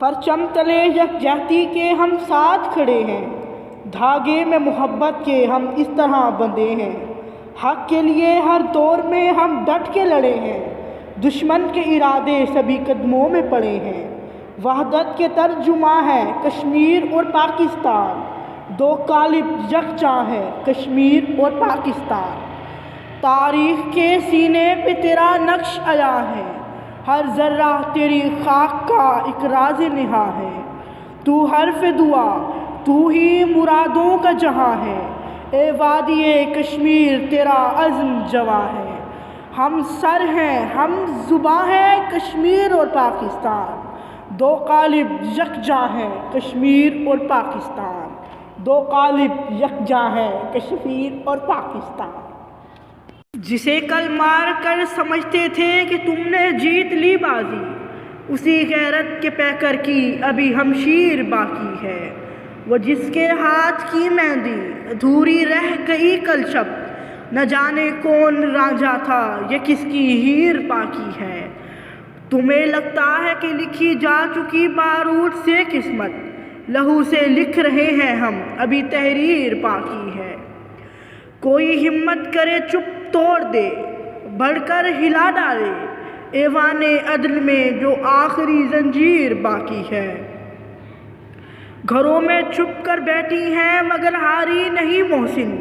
پرچم تلے یکجہتی کے ہم ساتھ کھڑے ہیں، دھاگے میں محبت کے ہم اس طرح بندھے ہیں۔ حق کے لیے ہر دور میں ہم ڈٹ کے لڑے ہیں، دشمن کے ارادے سبھی قدموں میں پڑے ہیں۔ وحدت کے ترجمہ ہے کشمیر اور پاکستان، دو قالب یکجاں ہے کشمیر اور پاکستان۔ تاریخ کے سینے پہ تیرا نقش عیاں ہے، ہر ذرہ تیری خاک کا ایک راز نہاں ہے۔ تو حرف دعا، تو ہی مرادوں کا جہاں ہے، اے وادی کشمیر تیرا عزم جواں ہے۔ ہم سر ہیں، ہم زباں ہیں کشمیر اور پاکستان، دو قالب یکجاں ہیں کشمیر اور پاکستان، دو قالب یکجاں ہیں کشمیر اور پاکستان۔ جسے کل مار کر سمجھتے تھے کہ تم نے جیت لی بازی، اسی غیرت کے پیکر کی ابھی ہمشیر باقی ہے۔ وہ جس کے ہاتھ کی مہندی ادھوری رہ گئی کل شب، نہ جانے کون رانجھا تھا یہ کس کی ہیر باقی ہے۔ تمہیں لگتا ہے کہ لکھی جا چکی بارود سے قسمت، لہو سے لکھ رہے ہیں ہم ابھی تحریر باقی ہے۔ کوئی ہمت کرے چپ توڑ دے، بڑھ کر ہلا ڈالے ایوان عدل میں جو آخری زنجیر باقی ہے۔ گھروں میں چھپ کر بیٹھی ہیں مگر ہاری نہیں محسن،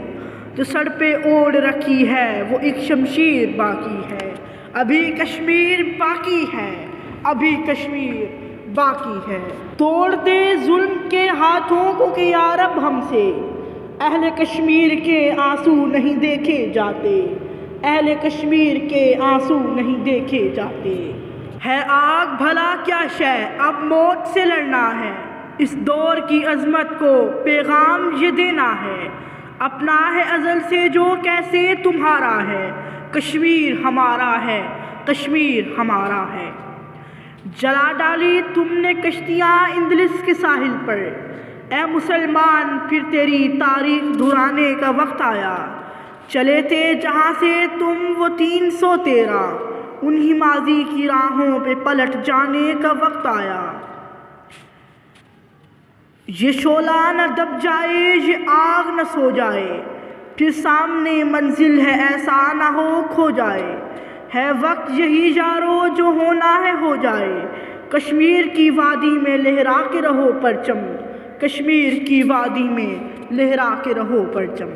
جو سر پہ اوڑھ رکھی ہے وہ ایک شمشیر باقی ہے۔ ابھی کشمیر باقی ہے، ابھی کشمیر باقی ہے۔ توڑ دے ظلم کے ہاتھوں کو کہ یا رب ہم سے، اہل کشمیر کے آنسو نہیں دیکھے جاتے، اہل کشمیر کے آنسو نہیں دیکھے جاتے۔ ہے آگ بھلا کیا شے اب موت سے لڑنا ہے، اس دور کی عظمت کو پیغام یہ دینا ہے، اپنا ہے ازل سے جو کیسے تمہارا ہے، کشمیر ہمارا ہے، کشمیر ہمارا ہے۔ جلا ڈالی تم نے کشتیاں اندلس کے ساحل پر، اے مسلمان پھر تیری تاریخ دہرانے کا وقت آیا۔ چلے تھے جہاں سے تم وہ 313، انہی ماضی کی راہوں پہ پلٹ جانے کا وقت آیا۔ یہ شعلہ نہ دب جائے، یہ آگ نہ سو جائے، پھر سامنے منزل ہے ایسا نہ ہو کھو جائے۔ ہے وقت یہی یارو جو ہونا ہے ہو جائے، کشمیر کی وادی میں لہرا کے رہو پرچم، کشمیر کی وادی میں لہرا کے رہو پرچم۔